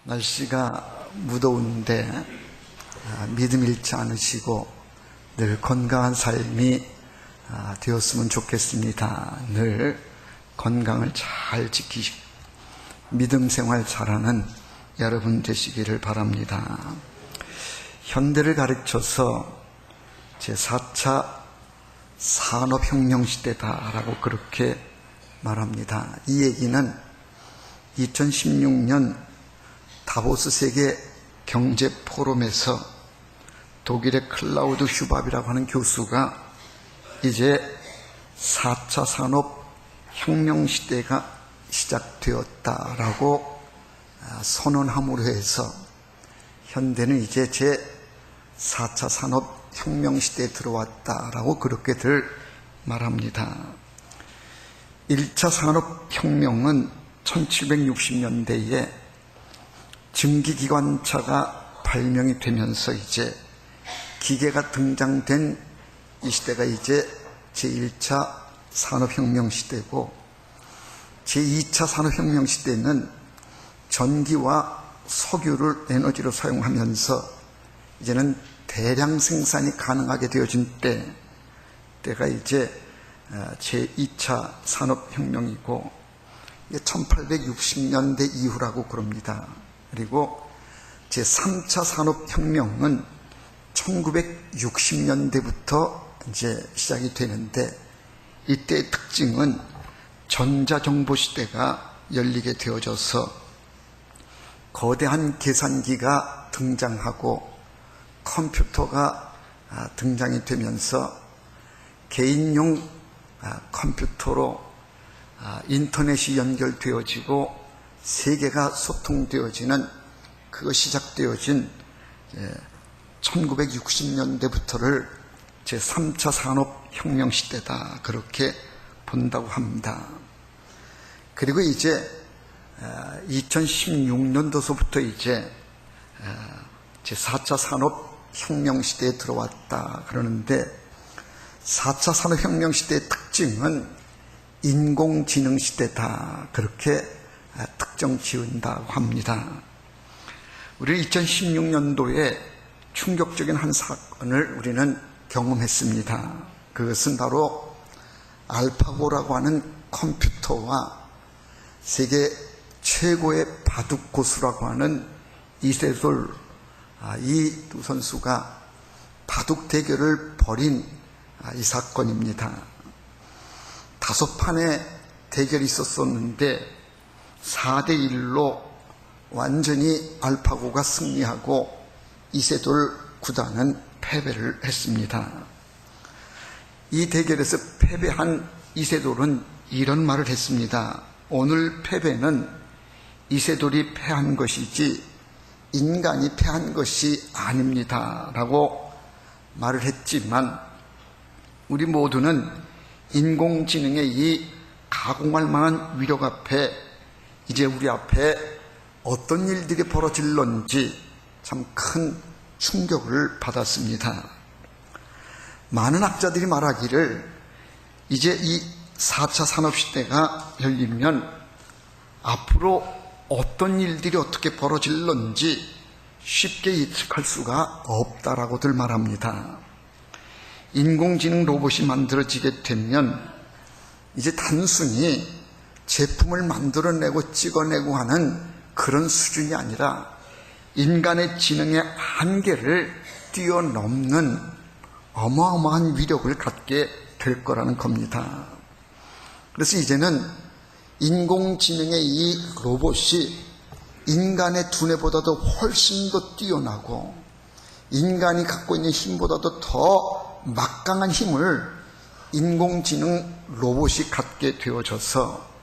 날씨가 무더운데 믿음 잃지 않으시고 늘 건강한 삶이 되었으면 좋겠습니다. 늘 건강을 잘 지키시고 믿음 생활 잘하는 여러분 되시기를 바랍니다. 현대를 가르쳐서 제4차 산업혁명 시대다라고 그렇게 말합니다. 이 얘기는 2016년 다보스 세계 경제 포럼에서 독일의 클라우드 슈밥이라고 하는 교수가 이제 4차 산업혁명 시대가 시작되었다라고 선언함으로 해서 현대는 이제 제4차 산업혁명 시대에 들어왔다라고 그렇게들 말합니다. 1차 산업혁명은 1760년대에 증기기관차가 발명이 되면서 이제 기계가 등장된 이 시대가 이제 제1차 산업혁명 시대고, 제2차 산업혁명 시대는 전기와 석유를 에너지로 사용하면서 이제는 대량 생산이 가능하게 되어진 때가 이제 제2차 산업혁명이고, 1860년대 이후라고 그럽니다. 그리고 제3차 산업혁명은 1960년대부터 이제 시작이 되는데, 이때의 특징은 전자정보 시대가 열리게 되어져서 거대한 계산기가 등장하고 컴퓨터가 등장이 되면서 개인용 컴퓨터로 인터넷이 연결되어지고 세계가 소통되어지는 시작되어진 1960년대부터를 제3차 산업혁명 시대다 그렇게 본다고 합니다. 그리고 이제 2016년도서부터 이제 제4차 산업혁명 시대에 들어왔다 그러는데, 4차 산업혁명 시대의 특징은 인공지능 시대다 그렇게 특정 지은다고 합니다. 우리 2016년도에 충격적인 한 사건을 우리는 경험했습니다. 그것은 바로 알파고라고 하는 컴퓨터와 세계 최고의 바둑 고수라고 하는 이세돌, 이 두 선수가 바둑 대결을 벌인 이 사건입니다. 5판의 대결이 있었었는데 4대1로 완전히 알파고가 승리하고 이세돌 구단은 패배를 했습니다. 이 대결에서 패배한 이세돌은 이런 말을 했습니다. 오늘 패배는 이세돌이 패한 것이지 인간이 패한 것이 아닙니다 라고 말을 했지만, 우리 모두는 인공지능의 이 가공할 만한 위력 앞에 이제 우리 앞에 어떤 일들이 벌어질런지 참 큰 충격을 받았습니다. 많은 학자들이 말하기를 이제 이 4차 산업시대가 열리면 앞으로 어떤 일들이 어떻게 벌어질런지 쉽게 예측할 수가 없다라고들 말합니다. 인공지능 로봇이 만들어지게 되면 이제 단순히 제품을 만들어내고 찍어내고 하는 그런 수준이 아니라 인간의 지능의 한계를 뛰어넘는 어마어마한 위력을 갖게 될 거라는 겁니다. 그래서 이제는 인공지능의 이 로봇이 인간의 두뇌보다도 훨씬 더 뛰어나고 인간이 갖고 있는 힘보다도 더 막강한 힘을 인공지능 로봇이 갖게 되어져서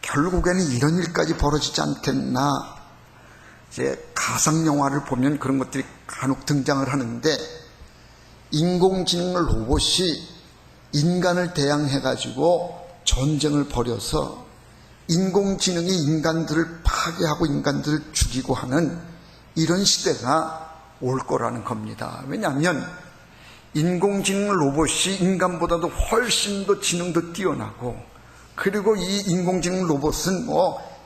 결국에는 이런 일까지 벌어지지 않겠나. 이제 가상영화를 보면 그런 것들이 간혹 등장을 하는데, 인공지능 로봇이 인간을 대항해가지고 전쟁을 벌여서 인공지능이 인간들을 파괴하고 인간들을 죽이고 하는 이런 시대가 올 거라는 겁니다. 왜냐하면 인공지능 로봇이 인간보다도 훨씬 더 지능도 뛰어나고, 그리고 이 인공지능 로봇은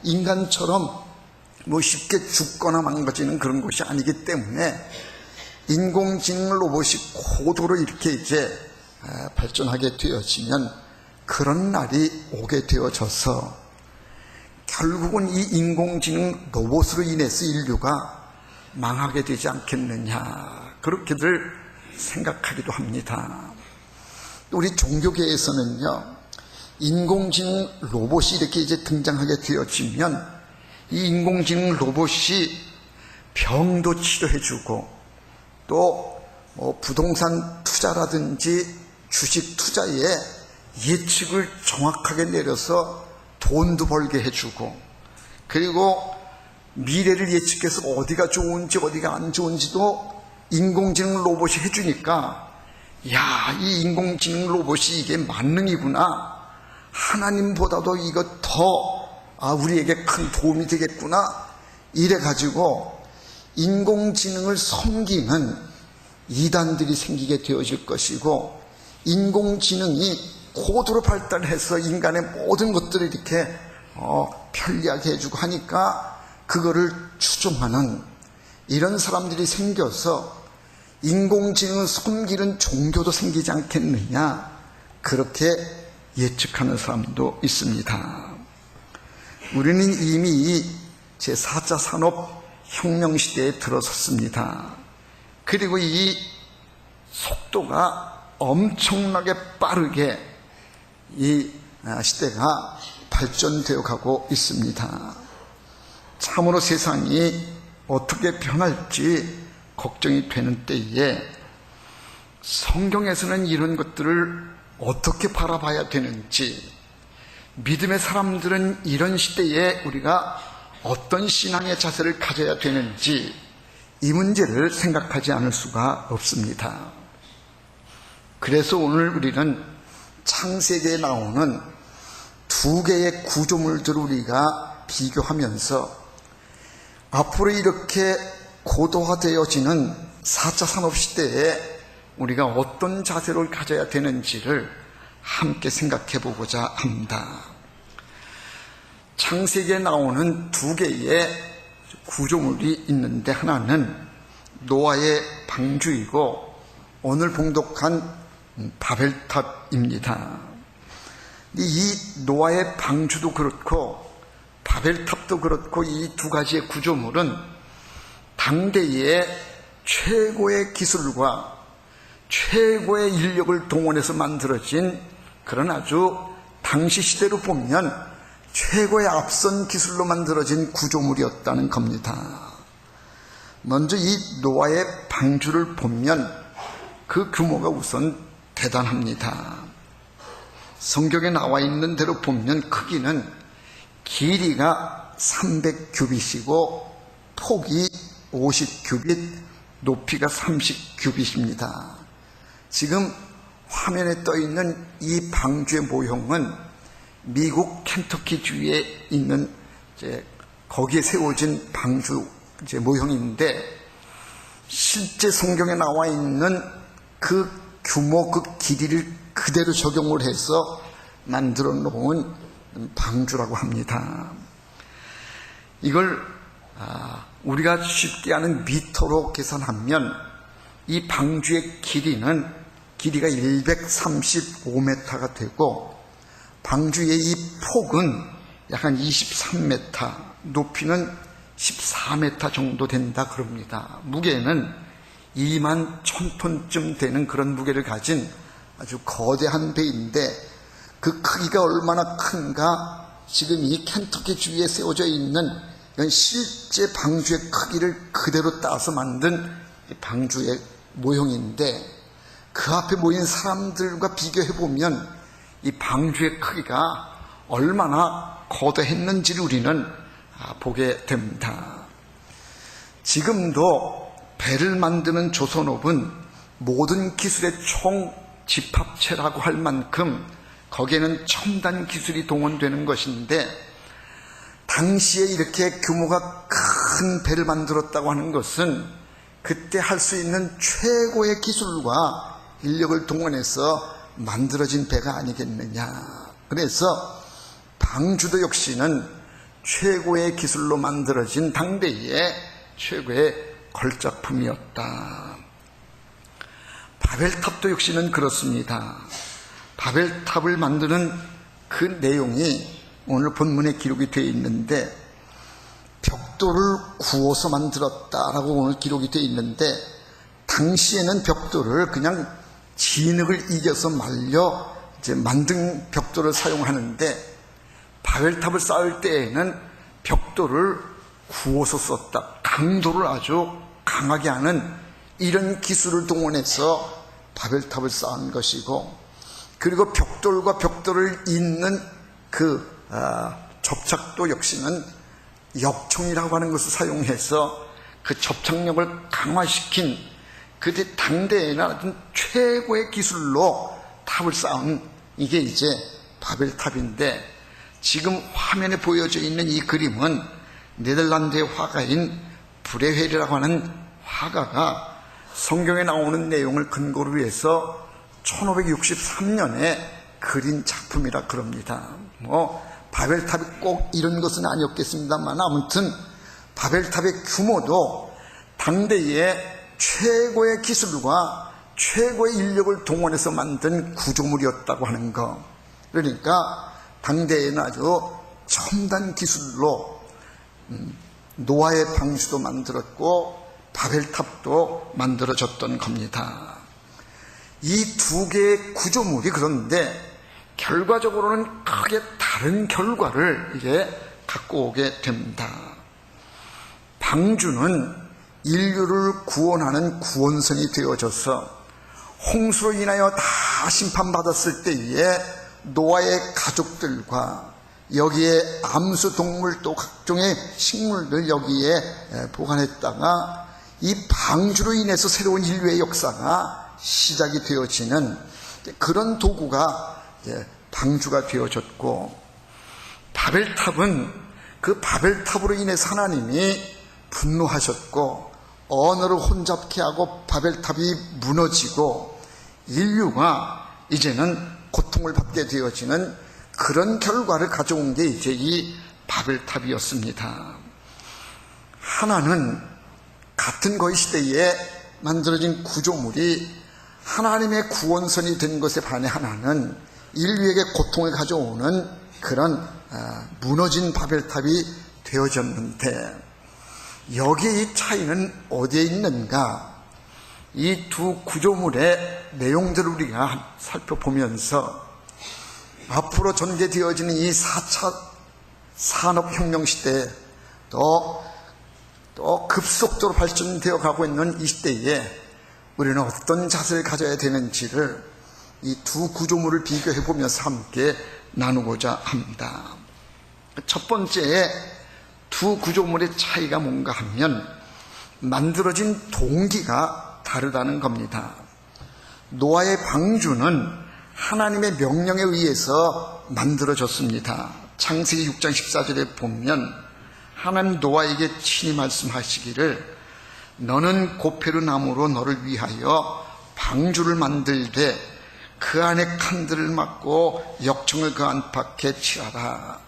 인간처럼 쉽게 죽거나 망가지는 그런 것이 아니기 때문에 인공지능 로봇이 고도로 이렇게 발전하게 되어지면 그런 날이 오게 되어져서 결국은 이 인공지능 로봇으로 인해서 인류가 망하게 되지 않겠느냐, 그렇게들 생각하기도 합니다. 우리 종교계에서는요, 인공지능 로봇이 이렇게 등장하게 되어지면 이 인공지능 로봇이 병도 치료해주고 또 부동산 투자라든지 주식 투자에 예측을 정확하게 내려서 돈도 벌게 해주고, 그리고 미래를 예측해서 어디가 좋은지 어디가 안 좋은지도 인공지능 로봇이 해주니까, 야, 이 인공지능 로봇이 이게 만능이구나, 하나님보다도 이거 더 우리에게 큰 도움이 되겠구나, 이래가지고 인공지능을 섬기는 이단들이 생기게 되어질 것이고, 인공지능이 고도로 발달해서 인간의 모든 것들을 이렇게 편리하게 해주고 하니까 그거를 추종하는 이런 사람들이 생겨서 인공지능을 섬기는 종교도 생기지 않겠느냐, 그렇게 예측하는 사람도 있습니다. 우리는 이미 제4차 산업혁명 시대에 들어섰습니다. 그리고 이 속도가 엄청나게 빠르게 이 시대가 발전되어 가고 있습니다. 참으로 세상이 어떻게 변할지 걱정이 되는 때에 성경에서는 이런 것들을 어떻게 바라봐야 되는지, 믿음의 사람들은 이런 시대에 우리가 어떤 신앙의 자세를 가져야 되는지, 이 문제를 생각하지 않을 수가 없습니다. 그래서 오늘 우리는 창세기에 나오는 두 개의 구조물들을 우리가 비교하면서 앞으로 이렇게 고도화되어지는 4차 산업시대에 우리가 어떤 자세를 가져야 되는지를 함께 생각해 보고자 합니다. 창세기에 나오는 두 개의 구조물이 있는데, 하나는 노아의 방주이고 오늘 봉독한 바벨탑입니다. 이 노아의 방주도 그렇고 바벨탑도 그렇고 이 두 가지의 구조물은 당대의 최고의 기술과 최고의 인력을 동원해서 만들어진 그런 아주 당시 시대로 보면 최고의 앞선 기술로 만들어진 구조물이었다는 겁니다. 먼저 이 노아의 방주를 보면 그 규모가 우선 대단합니다. 성경에 나와 있는 대로 보면 크기는 길이가 300규빗이고 폭이 50규빗, 높이가 30규빗입니다. 지금 화면에 떠 있는 이 방주의 모형은 미국 켄터키주에 있는 거기에 세워진 방주 모형인데, 실제 성경에 나와 있는 그 규모, 그 길이를 그대로 적용을 해서 만들어 놓은 방주라고 합니다. 이걸 우리가 쉽게 아는 미터로 계산하면 이 방주의 길이가 135m가 되고, 방주의 이 폭은 약 한 23m, 높이는 14m 정도 된다 그럽니다. 무게는 2만 1000톤쯤 되는 그런 무게를 가진 아주 거대한 배인데, 그 크기가 얼마나 큰가, 지금 이 켄터키 주에 세워져 있는 이건 실제 방주의 크기를 그대로 따서 만든 방주의 모형인데, 그 앞에 모인 사람들과 비교해보면 이 방주의 크기가 얼마나 거대했는지를 우리는 보게 됩니다. 지금도 배를 만드는 조선업은 모든 기술의 총집합체라고 할 만큼 거기에는 첨단 기술이 동원되는 것인데, 당시에 이렇게 규모가 큰 배를 만들었다고 하는 것은 그때 할 수 있는 최고의 기술과 인력을 동원해서 만들어진 배가 아니겠느냐. 그래서 방주도 역시는 최고의 기술로 만들어진 당대의 최고의 걸작품이었다. 바벨탑도 역시는 그렇습니다. 바벨탑을 만드는 그 내용이 오늘 본문에 기록이 되어 있는데, 벽돌을 구워서 만들었다라고 오늘 기록이 되어 있는데, 당시에는 벽돌을 그냥 진흙을 이겨서 말려 이제 만든 벽돌을 사용하는데, 바벨탑을 쌓을 때에는 벽돌을 구워서 썼다. 강도를 아주 강하게 하는 이런 기술을 동원해서 바벨탑을 쌓은 것이고, 그리고 벽돌과 벽돌을 잇는 그 접착도 역시는 역청이라고 하는 것을 사용해서 그 접착력을 강화시킨 그때 당대에는 아주 최고의 기술로 탑을 쌓은 이게 이제 바벨탑인데, 지금 화면에 보여져 있는 이 그림은 네덜란드의 화가인 브레헬이라고 하는 화가가 성경에 나오는 내용을 근거로 해서 1563년에 그린 작품이라 그럽니다. 바벨탑이 꼭 이런 것은 아니었겠습니다만, 아무튼 바벨탑의 규모도 당대의 최고의 기술과 최고의 인력을 동원해서 만든 구조물이었다고 하는 것. 그러니까 당대에는 아주 첨단 기술로 노아의 방주도 만들었고 바벨탑도 만들어졌던 겁니다. 이 두 개의 구조물이 그런데 결과적으로는 크게 다른 결과를 이제 갖고 오게 됩니다. 방주는 인류를 구원하는 구원선이 되어져서 홍수로 인하여 다 심판받았을 때에 노아의 가족들과 여기에 암수 동물 또 각종의 식물들 여기에 보관했다가 이 방주로 인해서 새로운 인류의 역사가 시작이 되어지는 그런 도구가 방주가 되어졌고, 바벨탑은 그 바벨탑으로 인해서 하나님이 분노하셨고 언어를 혼잡케 하고 바벨탑이 무너지고 인류가 이제는 고통을 받게 되어지는 그런 결과를 가져온 게 이제 이 바벨탑이었습니다. 하나는 같은 거의 시대에 만들어진 구조물이 하나님의 구원선이 된 것에 반해 하나는 인류에게 고통을 가져오는 그런 무너진 바벨탑이 되어졌는데, 여기에 이 차이는 어디에 있는가? 이 두 구조물의 내용들을 우리가 살펴보면서 앞으로 전개되어지는 이 4차 산업혁명 시대에 또 급속도로 발전되어 가고 있는 이 시대에 우리는 어떤 자세를 가져야 되는지를 이 두 구조물을 비교해 보면서 함께 나누고자 합니다. 첫 번째 두 구조물의 차이가 뭔가 하면 만들어진 동기가 다르다는 겁니다. 노아의 방주는 하나님의 명령에 의해서 만들어졌습니다. 창세기 6장 14절에 보면 하나님 노아에게 친히 말씀하시기를 너는 고페르 나무로 너를 위하여 방주를 만들되 그 안에 칸들을 막고 역청을 그 안팎에 칠하라.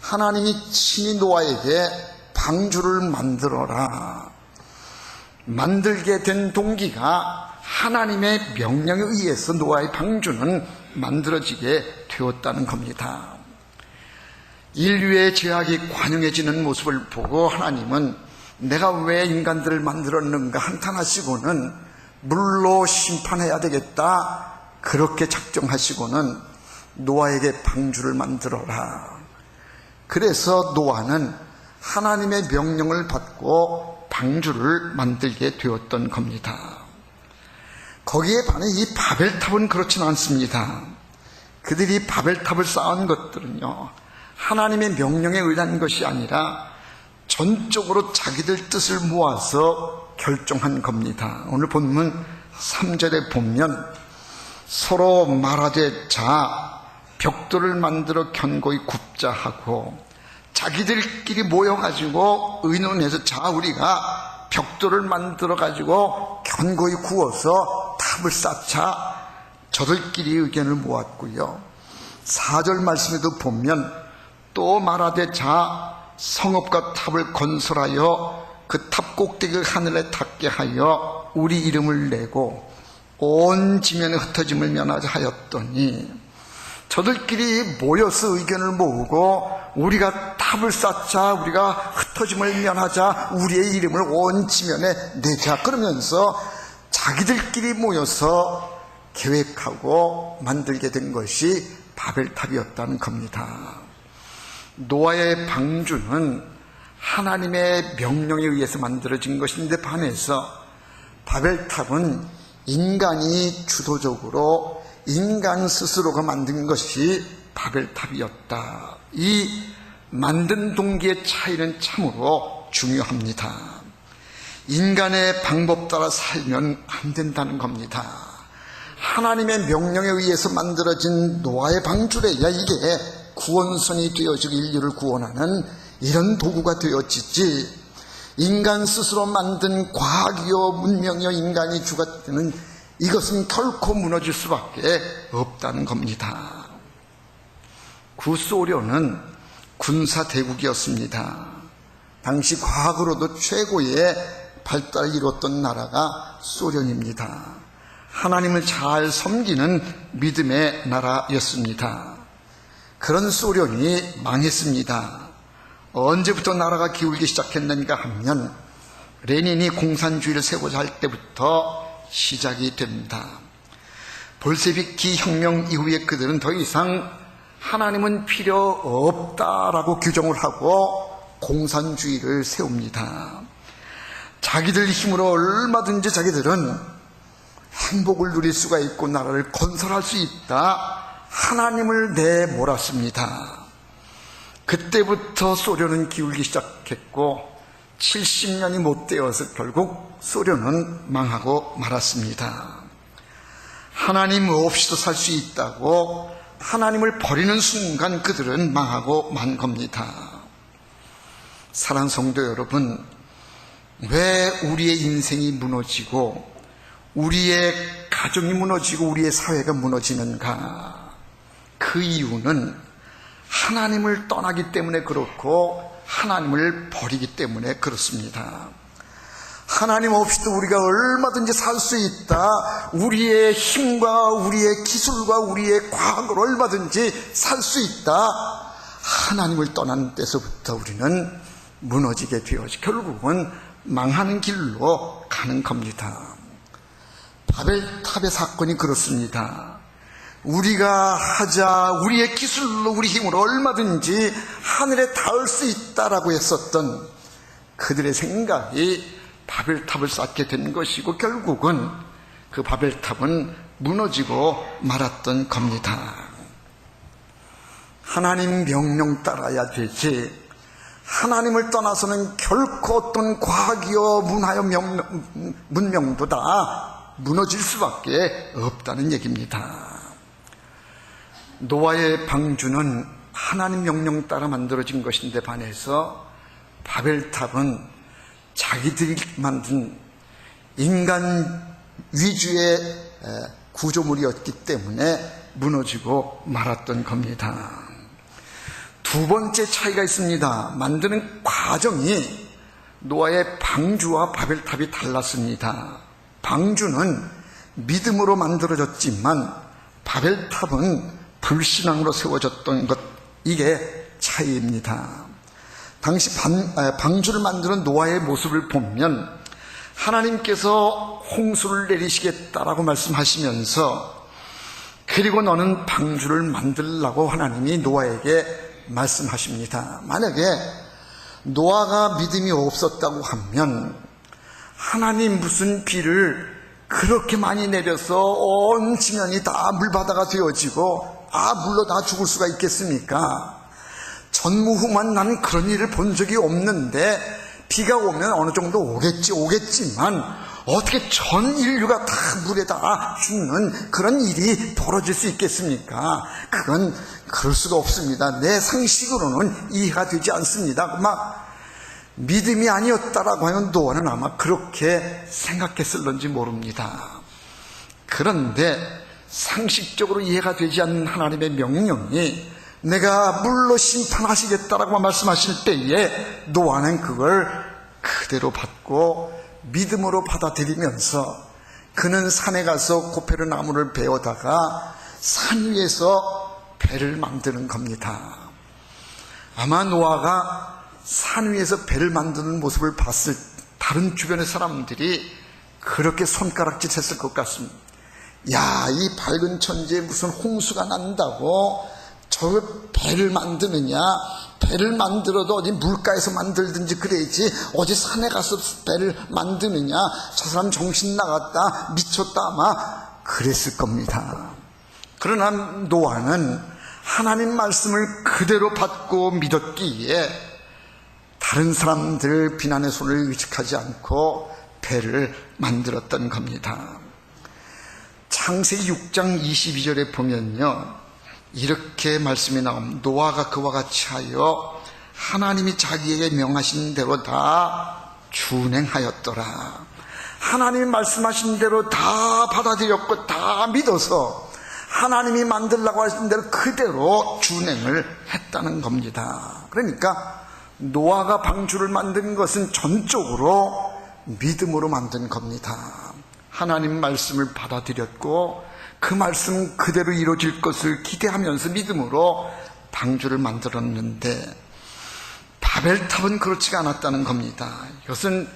하나님이 친히 노아에게 방주를 만들어라. 만들게 된 동기가 하나님의 명령에 의해서 노아의 방주는 만들어지게 되었다는 겁니다. 인류의 죄악이 관영해지는 모습을 보고 하나님은 내가 왜 인간들을 만들었는가 한탄하시고는 물로 심판해야 되겠다 그렇게 작정하시고는 노아에게 방주를 만들어라. 그래서 노아는 하나님의 명령을 받고 방주를 만들게 되었던 겁니다. 거기에 반해 이 바벨탑은 그렇지는 않습니다. 그들이 바벨탑을 쌓은 것들은요, 하나님의 명령에 의한 것이 아니라 전적으로 자기들 뜻을 모아서 결정한 겁니다. 오늘 본문 3절에 보면 서로 말하되 자 벽돌을 만들어 견고히 굽자 하고, 자기들끼리 모여가지고 의논해서 자 우리가 벽돌을 만들어 가지고 견고히 구워서 탑을 쌓자, 저들끼리 의견을 모았고요. 4절 말씀에도 보면 또 말하되 자 성읍과 탑을 건설하여 그 탑 꼭대기를 하늘에 닿게 하여 우리 이름을 내고 온 지면에 흩어짐을 면하자 하였더니 저들끼리 모여서 의견을 모으고 우리가 탑을 쌓자, 우리가 흩어짐을 면하자, 우리의 이름을 온 지면에 내자 그러면서 자기들끼리 모여서 계획하고 만들게 된 것이 바벨탑이었다는 겁니다. 노아의 방주는 하나님의 명령에 의해서 만들어진 것인데 반해서 바벨탑은 인간이 주도적으로 인간 스스로가 만든 것이 바벨탑이었다. 이 만든 동기의 차이는 참으로 중요합니다. 인간의 방법 따라 살면 안 된다는 겁니다. 하나님의 명령에 의해서 만들어진 노아의 방주래야 이게 구원선이 되어지고 인류를 구원하는 이런 도구가 되어지지, 인간 스스로 만든 과학이요 문명이요 인간이 주가 되는 이것은 결코 무너질 수밖에 없다는 겁니다. 구소련은 군사대국이었습니다. 당시 과학으로도 최고의 발달을 이뤘던 나라가 소련입니다. 하나님을 잘 섬기는 믿음의 나라였습니다. 그런 소련이 망했습니다. 언제부터 나라가 기울기 시작했는가 하면 레닌이 공산주의를 세우자 할 때부터 시작이 됩니다. 볼세비키 혁명 이후에 그들은 더 이상 하나님은 필요 없다라고 규정을 하고 공산주의를 세웁니다. 자기들 힘으로 얼마든지 자기들은 행복을 누릴 수가 있고 나라를 건설할 수 있다, 하나님을 내몰았습니다. 그때부터 소련은 기울기 시작했고 70년이 못 되어서 결국 소련은 망하고 말았습니다. 하나님 없이도 살 수 있다고 하나님을 버리는 순간 그들은 망하고 만 겁니다. 사랑하는 성도 여러분, 왜 우리의 인생이 무너지고 우리의 가정이 무너지고 우리의 사회가 무너지는가? 그 이유는 하나님을 떠나기 때문에 그렇고 하나님을 버리기 때문에 그렇습니다. 하나님 없이도 우리가 얼마든지 살 수 있다, 우리의 힘과 우리의 기술과 우리의 과학으로 얼마든지 살 수 있다, 하나님을 떠난 때서부터 우리는 무너지게 되어지 결국은 망하는 길로 가는 겁니다. 바벨탑의 사건이 그렇습니다. 우리가 하자, 우리의 기술로 우리 힘으로 얼마든지 하늘에 닿을 수 있다라고 했었던 그들의 생각이 바벨탑을 쌓게 된 것이고 결국은 그 바벨탑은 무너지고 말았던 겁니다. 하나님 명령 따라야 되지, 하나님을 떠나서는 결코 어떤 과학이요 문화요 문명도 다 무너질 수밖에 없다는 얘기입니다. 노아의 방주는 하나님 명령 따라 만들어진 것인데 반해서 바벨탑은 자기들이 만든 인간 위주의 구조물이었기 때문에 무너지고 말았던 겁니다. 두 번째 차이가 있습니다. 만드는 과정이 노아의 방주와 바벨탑이 달랐습니다. 방주는 믿음으로 만들어졌지만 바벨탑은 불신앙으로 세워졌던 것, 이게 차이입니다. 당시 방주를 만드는 노아의 모습을 보면 하나님께서 홍수를 내리시겠다라고 말씀하시면서 그리고 너는 방주를 만들라고 하나님이 노아에게 말씀하십니다. 만약에 노아가 믿음이 없었다고 하면 하나님 무슨 비를 그렇게 많이 내려서 온 지면이 다 물바다가 되어지고 물로 다 죽을 수가 있겠습니까? 전무후무한 나는 그런 일을 본 적이 없는데 비가 오면 어느 정도 오겠지만 어떻게 전 인류가 다 물에 다 죽는 그런 일이 벌어질 수 있겠습니까? 그건 그럴 수가 없습니다. 내 상식으로는 이해가 되지 않습니다. 막 믿음이 아니었다라고 하면 노아는 아마 그렇게 생각했을런지 모릅니다. 그런데 상식적으로 이해가 되지 않는 하나님의 명령이 내가 물로 심판하시겠다라고 말씀하실 때에 노아는 그걸 그대로 받고 믿음으로 받아들이면서 그는 산에 가서 고페르 나무를 베어다가 산 위에서 배를 만드는 겁니다. 아마 노아가 산 위에서 배를 만드는 모습을 봤을 다른 주변의 사람들이 그렇게 손가락질 했을 것 같습니다. 야, 이 밝은 천지에 무슨 홍수가 난다고 저 배를 만드느냐? 배를 만들어도 어디 물가에서 만들든지 그래야지 어디 산에 가서 배를 만드느냐? 저 사람 정신 나갔다, 미쳤다, 아마 그랬을 겁니다. 그러나 노아는 하나님 말씀을 그대로 받고 믿었기에 다른 사람들 비난의 손을 의식하지 않고 배를 만들었던 겁니다. 창세기 6장 22절에 보면요, 이렇게 말씀이 나옵니다. 노아가 그와 같이 하여 하나님이 자기에게 명하신 대로 다 준행하였더라. 하나님이 말씀하신 대로 다 받아들였고 다 믿어서 하나님이 만들라고 하신 대로 그대로 준행을 했다는 겁니다. 그러니까 노아가 방주를 만든 것은 전적으로 믿음으로 만든 겁니다. 하나님 말씀을 받아들였고 그 말씀 그대로 이루어질 것을 기대하면서 믿음으로 방주를 만들었는데 바벨탑은 그렇지가 않았다는 겁니다. 이것은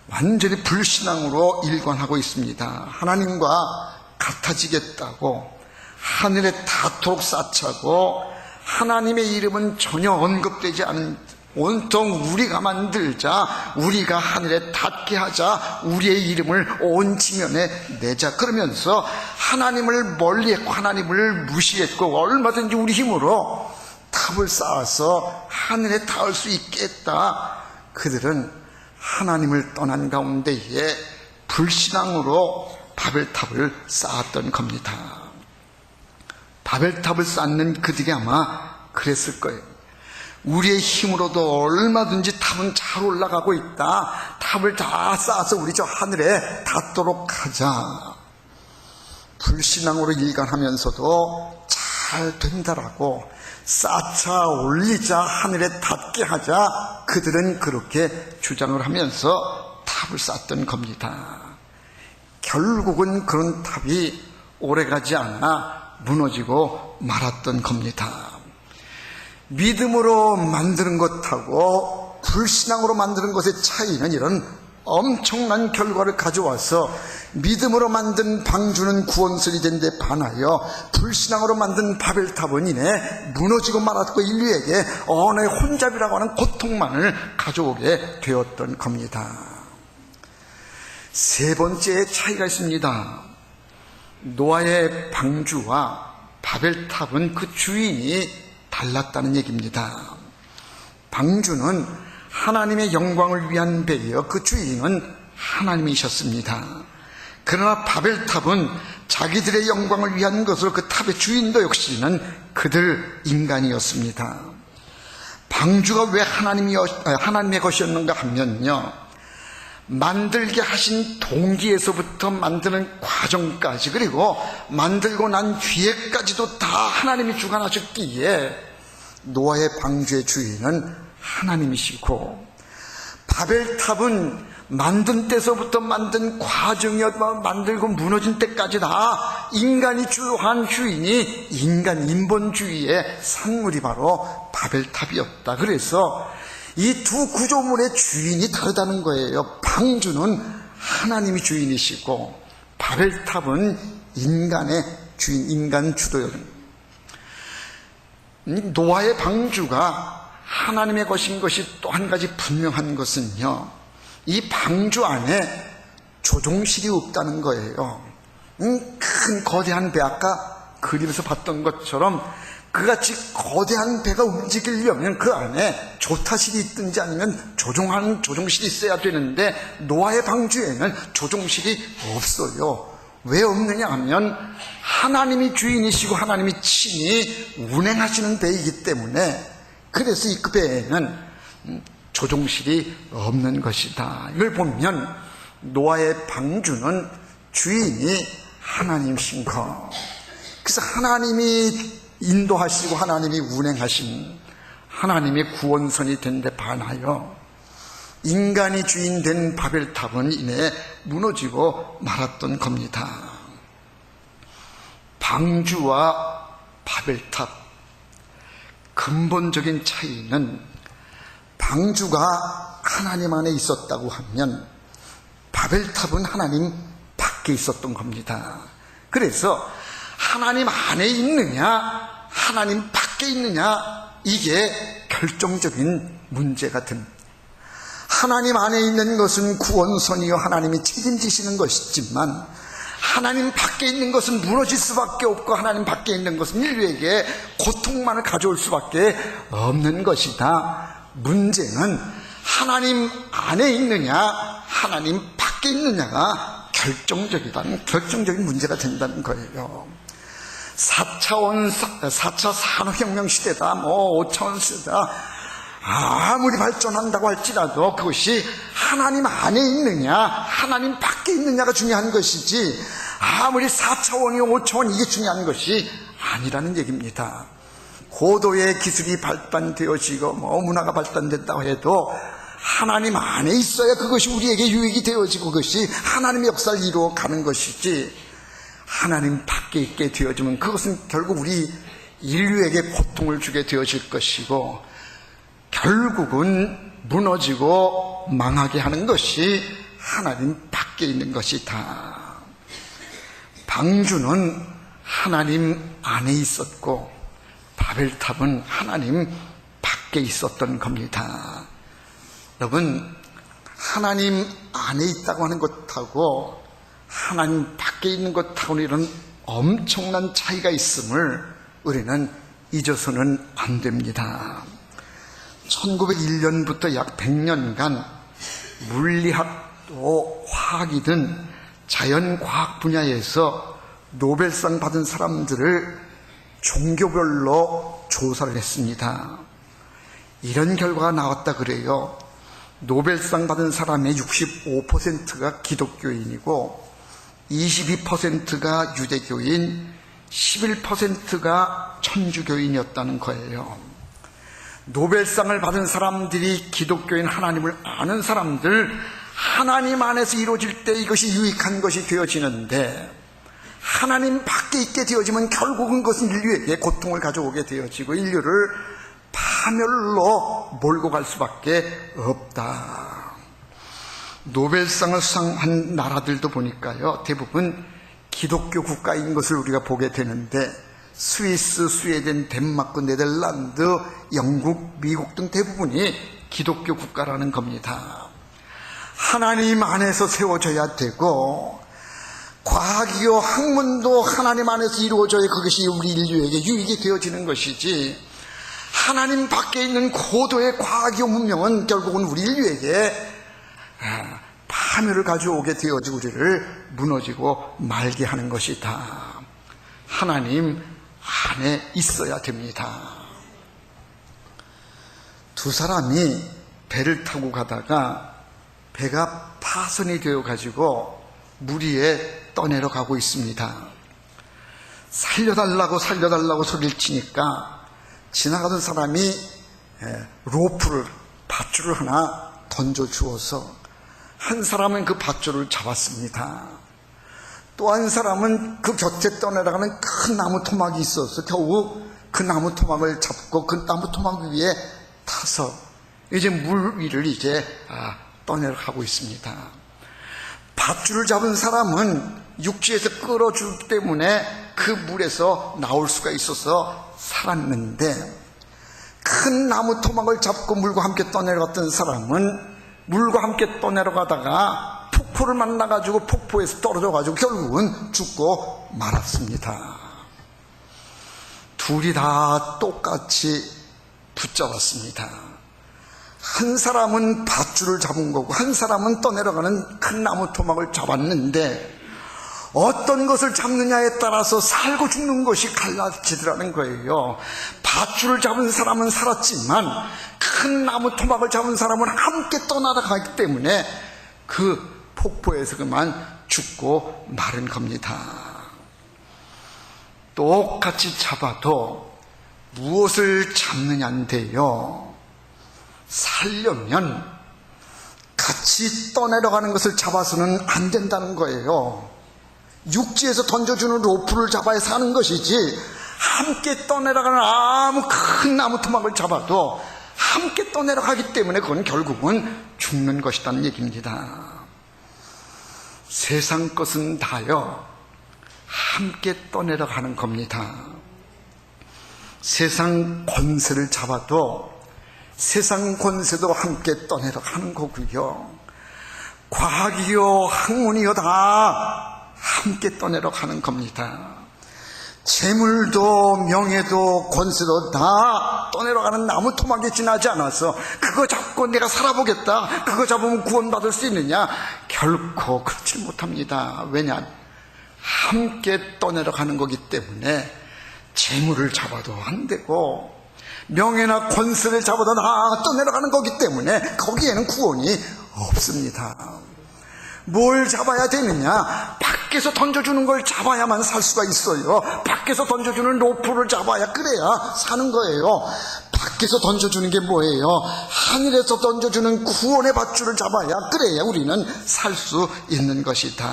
완전히 불신앙으로 일관하고 있습니다. 하나님과 같아지겠다고 하늘에 닿도록 쌓자고 하나님의 이름은 전혀 언급되지 않은 온통 우리가 만들자, 우리가 하늘에 닿게 하자, 우리의 이름을 온 지면에 내자, 그러면서 하나님을 멀리했고 하나님을 무시했고 얼마든지 우리 힘으로 탑을 쌓아서 하늘에 닿을 수 있게 했다. 그들은 하나님을 떠난 가운데에 불신앙으로 바벨탑을 쌓았던 겁니다. 바벨탑을 쌓는 그들이 아마 그랬을 거예요. 우리의 힘으로도 얼마든지 탑은 잘 올라가고 있다. 탑을 다 쌓아서 우리 저 하늘에 닿도록 하자. 불신앙으로 일관하면서도 잘 된다라고 쌓자, 올리자, 하늘에 닿게 하자. 그들은 그렇게 주장을 하면서 탑을 쌓았던 겁니다. 결국은 그런 탑이 오래가지 않아 무너지고 말았던 겁니다. 믿음으로 만드는 것하고 불신앙으로 만드는 것의 차이는 이런 엄청난 결과를 가져와서 믿음으로 만든 방주는 구원설이 된 데 반하여 불신앙으로 만든 바벨탑은 이내 무너지고 말았고 인류에게 언어의 혼잡이라고 하는 고통만을 가져오게 되었던 겁니다. 세 번째 차이가 있습니다. 노아의 방주와 바벨탑은 그 주인이 달랐다는 얘기입니다. 방주는 하나님의 영광을 위한 배이여 그 주인은 하나님이셨습니다. 그러나 바벨탑은 자기들의 영광을 위한 것으로 그 탑의 주인도 역시는 그들 인간이었습니다. 방주가 왜 하나님의 것이었는가 하면요, 만들게 하신 동기에서부터 만드는 과정까지 그리고 만들고 난 뒤에까지도 다 하나님이 주관하셨기에 노아의 방주의 주인은 하나님이시고, 바벨탑은 만든 때서부터 만든 과정이었고 만들고 무너진 때까지 다 인간이 주한 주인이 인본주의의 산물이 바로 바벨탑이었다. 그래서 이 두 구조물의 주인이 다르다는 거예요. 방주는 하나님이 주인이시고 바벨탑은 인간의 주인, 인간 주도였습니다. 노아의 방주가 하나님의 것인 것이 또 한 가지 분명한 것은요, 이 방주 안에 조종실이 없다는 거예요. 큰 거대한 배, 아까 그림에서 봤던 것처럼 그같이 거대한 배가 움직이려면 그 안에 조타실이 있든지 아니면 조종하는 조종실이 있어야 되는데 노아의 방주에는 조종실이 없어요. 왜 없느냐 하면 하나님이 주인이시고 하나님이 친히 운행하시는 배이기 때문에, 그래서 이 그 배에는 조종실이 없는 것이다. 이걸 보면 노아의 방주는 주인이 하나님이신 것, 그래서 하나님이 인도하시고 하나님이 운행하신 하나님의 구원선이 된 데 반하여 인간이 주인 된 바벨탑은 이내 무너지고 말았던 겁니다. 방주와 바벨탑, 근본적인 차이는 방주가 하나님 안에 있었다고 하면 바벨탑은 하나님 밖에 있었던 겁니다. 그래서 하나님 안에 있느냐 하나님 밖에 있느냐, 이게 결정적인 문제가 됩니다. 하나님 안에 있는 것은 구원선이요 하나님이 책임지시는 것이지만, 하나님 밖에 있는 것은 무너질 수밖에 없고 하나님 밖에 있는 것은 인류에게 고통만을 가져올 수밖에 없는 것이다. 문제는 하나님 안에 있느냐 하나님 밖에 있느냐가 결정적인 문제가 된다는 거예요. 4차 산업혁명 시대다, 5차원 시대다, 아무리 발전한다고 할지라도 그것이 하나님 안에 있느냐 하나님 밖에 있느냐가 중요한 것이지, 아무리 4차원이요 5차원 이게 중요한 것이 아니라는 얘기입니다. 고도의 기술이 발달되어지고 문화가 발달된다고 해도 하나님 안에 있어야 그것이 우리에게 유익이 되어지고 그것이 하나님의 역사를 이루어가는 것이지, 하나님 밖에 있게 되어지면 그것은 결국 우리 인류에게 고통을 주게 되어질 것이고 결국은 무너지고 망하게 하는 것이 하나님 밖에 있는 것이다. 방주는 하나님 안에 있었고 바벨탑은 하나님 밖에 있었던 겁니다. 여러분, 하나님 안에 있다고 하는 것하고 하나님 밖에 있는 것하고는 이런 엄청난 차이가 있음을 우리는 잊어서는 안 됩니다. 1901년부터 약 100년간 물리학도 화학이든 자연과학 분야에서 노벨상 받은 사람들을 종교별로 조사를 했습니다. 이런 결과가 나왔다 그래요. 노벨상 받은 사람의 65%가 기독교인이고 22%가 유대교인, 11%가 천주교인이었다는 거예요. 노벨상을 받은 사람들이 기독교인, 하나님을 아는 사람들, 하나님 안에서 이루어질 때 이것이 유익한 것이 되어지는데, 하나님 밖에 있게 되어지면 결국은 그것은 인류에게 고통을 가져오게 되어지고 인류를 파멸로 몰고 갈 수밖에 없다. 노벨상을 수상한 나라들도 보니까요, 대부분 기독교 국가인 것을 우리가 보게 되는데, 스위스, 스웨덴, 덴마크, 네덜란드, 영국, 미국 등 대부분이 기독교 국가라는 겁니다. 하나님 안에서 세워져야 되고 과학이요 학문도 하나님 안에서 이루어져야 그것이 우리 인류에게 유익이 되어지는 것이지, 하나님 밖에 있는 고도의 과학이요 문명은 결국은 우리 인류에게 파멸을 가져오게 되어지고 우리를 무너지고 말게 하는 것이다. 하나님 안에 있어야 됩니다. 두 사람이 배를 타고 가다가 배가 파손이 되어 가지고 물 위에 떠내려 가고 있습니다. 살려달라고 소리를 치니까 지나가던 사람이 밧줄을 하나 던져 주어서 한 사람은 그 밧줄을 잡았습니다. 또 한 사람은 그 곁에 떠내려가는 큰 나무 토막이 있어서 겨우 그 나무 토막을 잡고 그 나무 토막 위에 타서 이제 물 위를 떠내려가고 있습니다. 밧줄을 잡은 사람은 육지에서 끌어주기 때문에 그 물에서 나올 수가 있어서 살았는데, 큰 나무 토막을 잡고 물과 함께 떠내려갔던 사람은 물과 함께 떠내려가다가 폭포를 만나가지고 폭포에서 떨어져가지고 결국은 죽고 말았습니다. 둘이 다 똑같이 붙잡았습니다. 한 사람은 밧줄을 잡은 거고 한 사람은 떠내려가는 큰 나무 토막을 잡았는데, 어떤 것을 잡느냐에 따라서 살고 죽는 것이 갈라지더라는 거예요. 밧줄을 잡은 사람은 살았지만 큰 나무 토막을 잡은 사람은 함께 떠나가기 때문에 그 폭포에서 그만 죽고 마른 겁니다. 똑같이 잡아도 무엇을 잡느냐인데요, 살려면 같이 떠내려가는 것을 잡아서는 안 된다는 거예요. 육지에서 던져주는 로프를 잡아야 사는 것이지, 함께 떠내려가는 아무 큰 나무 토막을 잡아도 함께 떠내려가기 때문에 그건 결국은 죽는 것이라는 얘기입니다. 세상 것은 다요 함께 떠내려가는 겁니다. 세상 권세를 잡아도 세상 권세도 함께 떠내려가는 거고요, 과학이요 학문이요 다 함께 떠내려가는 겁니다. 재물도 명예도 권세도 다 떠내려가는 나무 토막에 지나지 않아서 그거 잡고 내가 살아보겠다, 그거 잡으면 구원받을 수 있느냐, 결코 그렇지 못합니다. 왜냐, 함께 떠내려가는 거기 때문에 재물을 잡아도 안 되고 명예나 권세를 잡아도 다 떠내려가는 거기 때문에 거기에는 구원이 없습니다. 뭘 잡아야 되느냐, 밖에서 던져주는 걸 잡아야만 살 수가 있어요. 밖에서 던져주는 로프를 잡아야, 그래야 사는 거예요. 밖에서 던져주는 게 뭐예요? 하늘에서 던져주는 구원의 밧줄을 잡아야, 그래야 우리는 살 수 있는 것이다.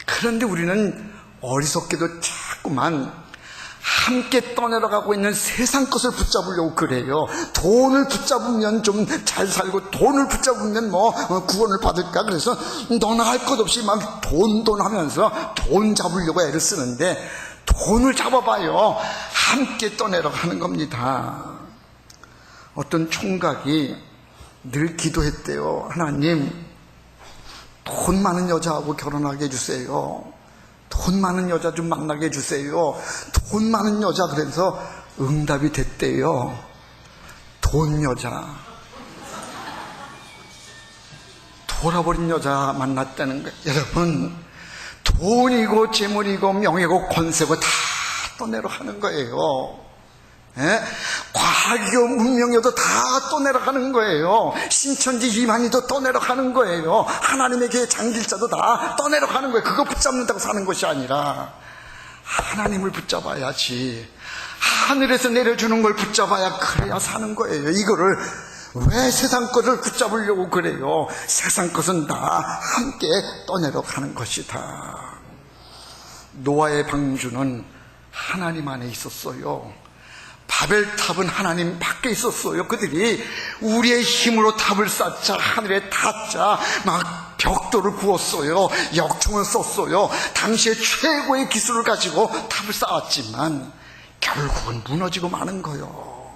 그런데 우리는 어리석게도 자꾸만 함께 떠내려가고 있는 세상 것을 붙잡으려고 그래요. 돈을 붙잡으면 좀 잘 살고, 돈을 붙잡으면 뭐 구원을 받을까, 그래서 너나 할 것 없이 막 돈 하면서 돈 잡으려고 애를 쓰는데, 돈을 잡아봐요, 함께 떠내려가는 겁니다. 어떤 총각이 늘 기도했대요. 하나님, 돈 많은 여자하고 결혼하게 해주세요. 돈 많은 여자 좀 만나게 해주세요. 돈 많은 여자. 그래서 응답이 됐대요. 돈 여자, 돌아버린 여자 만났다는 거예요. 여러분, 돈이고 재물이고 명예고 권세고 다 떠내려가는 거예요. 예? 과학이고 문명이도 다 떠내려가는 거예요. 신천지 이만희도 떠내려가는 거예요. 하나님에게 장길자도 다 떠내려가는 거예요. 그거 붙잡는다고 사는 것이 아니라 하나님을 붙잡아야지, 하늘에서 내려주는 걸 붙잡아야 그래야 사는 거예요. 이거를 왜 세상 것을 붙잡으려고 그래요? 세상 것은 다 함께 떠내려가는 것이다. 노아의 방주는 하나님 안에 있었어요. 바벨탑은 하나님 밖에 있었어요. 그들이 우리의 힘으로 탑을 쌓자, 하늘에 닿자, 막 벽돌을 구웠어요. 역청을 썼어요. 당시에 최고의 기술을 가지고 탑을 쌓았지만 결국은 무너지고 마는 거예요.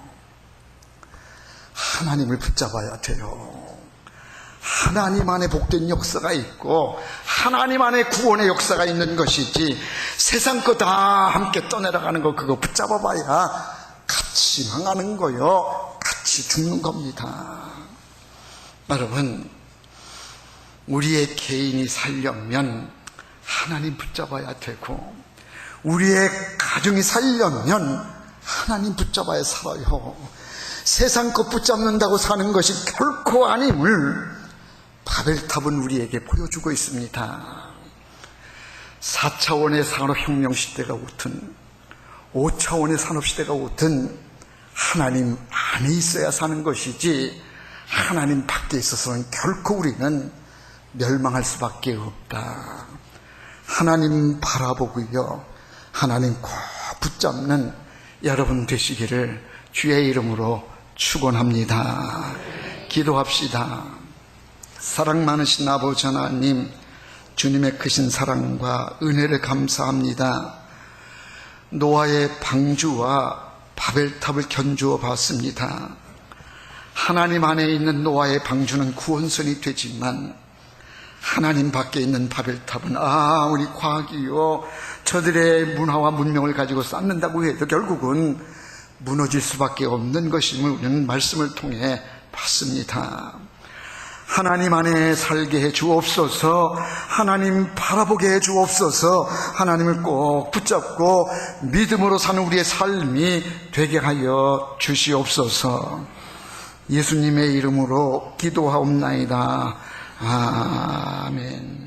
하나님을 붙잡아야 돼요. 하나님 안에 복된 역사가 있고 하나님 안에 구원의 역사가 있는 것이지, 세상 거 다 함께 떠내려가는 거 그거 붙잡아 봐야 같이 망하는 거요, 같이 죽는 겁니다. 여러분, 우리의 개인이 살려면 하나님 붙잡아야 되고, 우리의 가정이 살려면 하나님 붙잡아야 살아요. 세상 것 붙잡는다고 사는 것이 결코 아님을 바벨탑은 우리에게 보여주고 있습니다. 4차원의 산업혁명 시대가 오든 5차원의 산업시대가 오든 하나님 안에 있어야 사는 것이지, 하나님 밖에 있어서는 결코 우리는 멸망할 수밖에 없다. 하나님 바라보고요, 하나님 꼭 붙잡는 여러분 되시기를 주의 이름으로 축원합니다. 기도합시다. 사랑 많으신 아버지 하나님, 주님의 크신 사랑과 은혜를 감사합니다. 노아의 방주와 바벨탑을 견주어 봤습니다. 하나님 안에 있는 노아의 방주는 구원선이 되지만 하나님 밖에 있는 바벨탑은 우리 과학이요, 저들의 문화와 문명을 가지고 쌓는다고 해도 결국은 무너질 수밖에 없는 것임을 우리는 말씀을 통해 봤습니다. 하나님 안에 살게 해 주옵소서. 하나님 바라보게 해 주옵소서. 하나님을 꼭 붙잡고 믿음으로 사는 우리의 삶이 되게 하여 주시옵소서. 예수님의 이름으로 기도하옵나이다. 아멘.